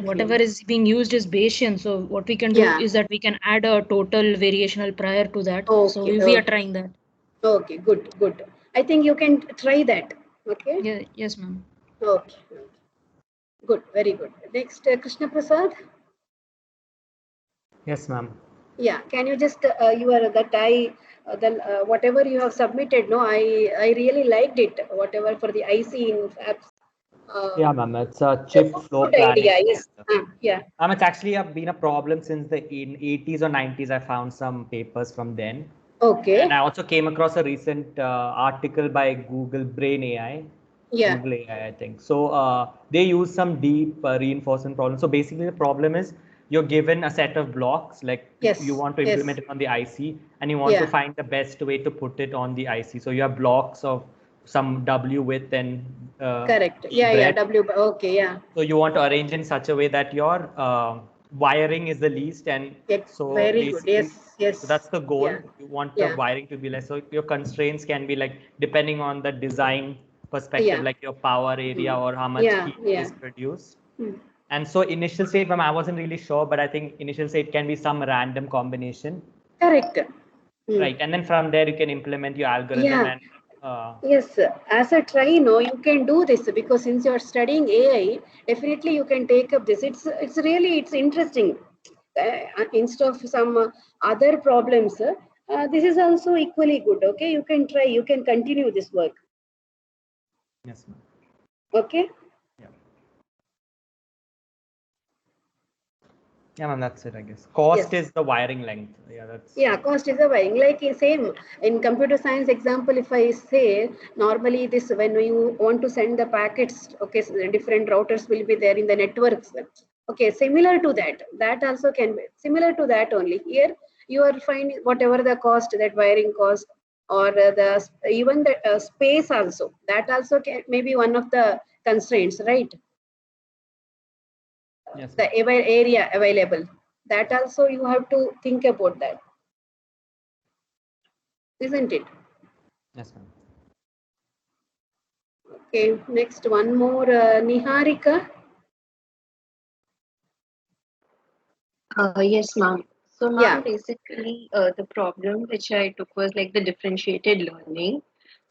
whatever is being used is Bayesian. So what we can do is that we can add a total variational prior to that. So we are trying that.
Okay, good, good. I think you can try that. Okay.
Yeah. Yes, ma'am.
Okay. Good. Very good. Next, Krishna Prasad.
Yes, ma'am.
Yeah. Can you just whatever you have submitted? No, I really liked it. Whatever for the IC in apps.
Yeah, ma'am. It's a chip flow
good
planning.
idea. Yes. Yeah.
It's actually been a problem since the 80s or 90s. I found some papers from then.
Okay.
And I also came across a recent article by Google Brain AI.
Yeah.
Google AI, I think. So they use some deep reinforcement problems. So basically the problem is you're given a set of blocks, like you want to implement it on the IC, and you want to find the best way to put it on the IC. So you have blocks of some W width and
correct. Yeah,
breadth.
yeah, W. Okay, yeah.
So you want to arrange in such a way that your wiring is the least, and so
very good. Yes, yes.
So that's the goal.
Yeah.
You want the wiring to be less. So your constraints can be like depending on the design perspective, like your power area or how much heat is produced. And so initial state, ma'am, I wasn't really sure, but I think initial state can be some random combination.
Correct.
Right, and then from there you can implement your algorithm and.
Yes, as a try, you can do this because since you are studying AI, definitely you can take up this. It's interesting. Instead of some other problems, this is also equally good. Okay, you can try. You can continue this work.
Yes, ma'am.
Okay.
Yeah, ma'am, that's it, I guess. Cost is the wiring length.
Cost is the wiring. Like same in computer science example, if I say normally this when you want to send the packets, okay, so the different routers will be there in the networks. Okay, similar to that. That also can be similar to that only. Here you are finding whatever the cost, that wiring cost, or even the space also. That also may be one of the constraints, right?
Yes.
The area available, that also you have to think about that, isn't it?
Yes, ma'am.
Okay, next one more, Niharika.
Yes, ma'am. So, ma'am, basically, the problem which I took was like the differentiated learning.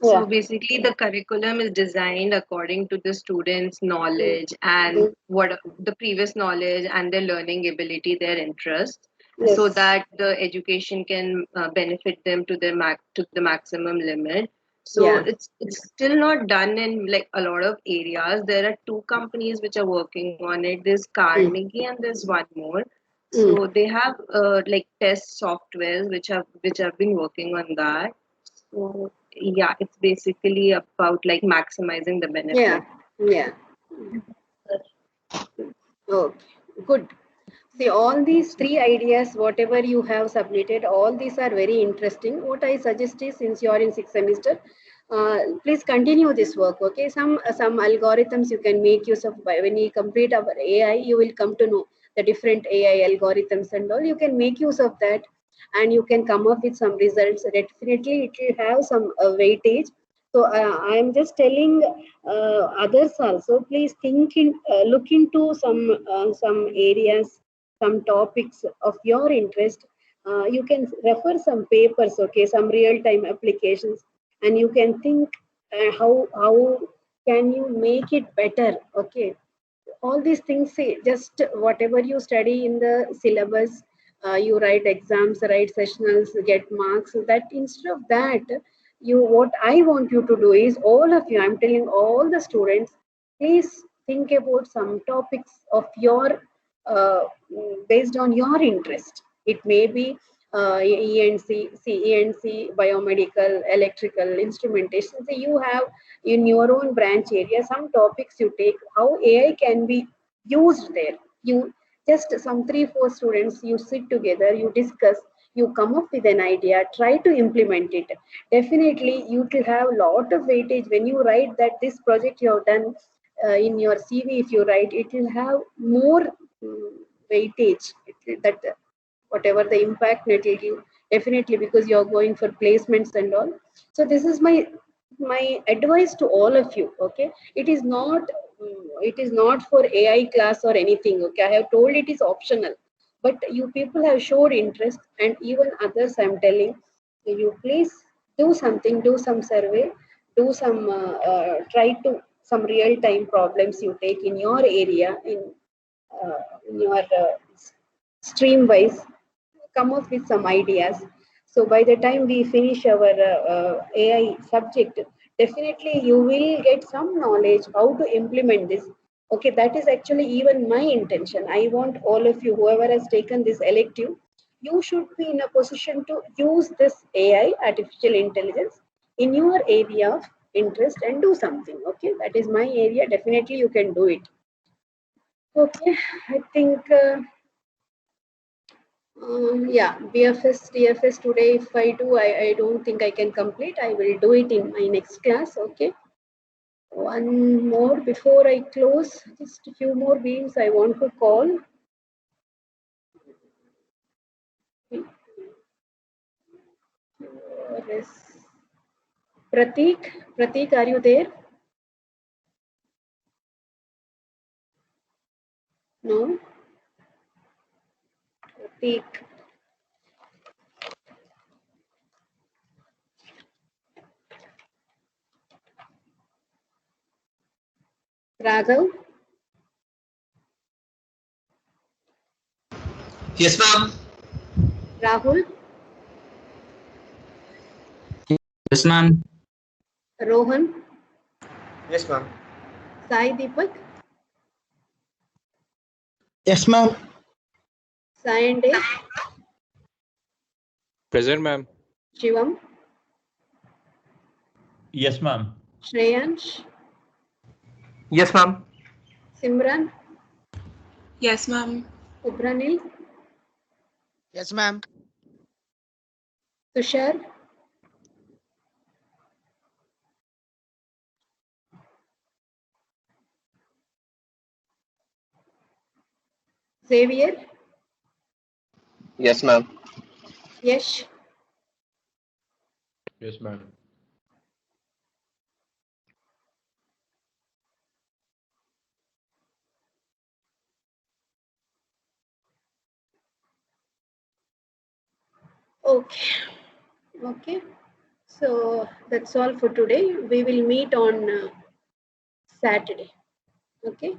So basically, the curriculum is designed according to the students' knowledge and what the previous knowledge and their learning ability, their interest, so that the education can benefit them to the maximum limit. So it's still not done in like a lot of areas. There are 2 companies which are working on it. There's Carnegie and there's one more. So they have like test softwares which have been working on that. So yeah, it's basically about like maximizing the benefit.
Yeah. Okay, good. See, all these 3 ideas, whatever you have submitted, all these are very interesting. What I suggest is, since you are in 6th semester, please continue this work. Okay, some algorithms you can make use of. When you complete our AI, you will come to know the different AI algorithms and all. You can make use of that, and you can come up with some results. Definitely, it will have some weightage. So I am just telling others also. Please look into some areas, some topics of your interest. You can refer some papers, okay, some real-time applications, and you can think how can you make it better, okay. All these things, say, just whatever you study in the syllabus, you write exams, write sessionals, get marks. That instead of that, what I want you to do is, all of you, I'm telling all the students, please think about some topics of your based on your interest. It may be ENC, biomedical, electrical, instrumentation. So you have in your own branch area some topics you take, how AI can be used there. You just some 3-4 students, you sit together, you discuss, you come up with an idea, try to implement it. Definitely you will have a lot of weightage when you write that this project you have done in your CV. If you write, it will have more weightage, that whatever the impact it will give, definitely, because you are going for placements and all. So this is my advice to all of you. Okay, it is not for AI class or anything. Okay, I have told it is optional, but you people have showed interest, and even others I'm telling you, please do something, do some survey, do some try to some real time problems you take in your area, in your stream wise, come up with some ideas. So by the time we finish our AI subject, definitely you will get some knowledge how to implement this. Okay, that is actually even my intention. I want all of you, whoever has taken this elective, you should be in a position to use this AI, artificial intelligence, in your area of interest and do something. Okay, that is my area. Definitely you can do it. Okay, I think yeah, BFS, DFS today, if I do, I don't think I can complete. I will do it in my next class. Okay. One more before I close, just a few more beings I want to call. Prateek, are you there? No. Prateek. Raghav?
Yes, ma'am.
Rahul?
Yes, ma'am.
Rohan?
Yes, ma'am.
Sai Deepak?
Yes, ma'am.
Sai and Dave?
Present, ma'am.
Shivam?
Yes, ma'am.
Shreyansh?
Yes, ma'am.
Simran?
Yes, ma'am.
Ubranil?
Yes, ma'am.
Tushar? Xavier?
Yes, ma'am.
Yash?
Yes, ma'am.
Okay, so that's all for today. We will meet on Saturday. Okay.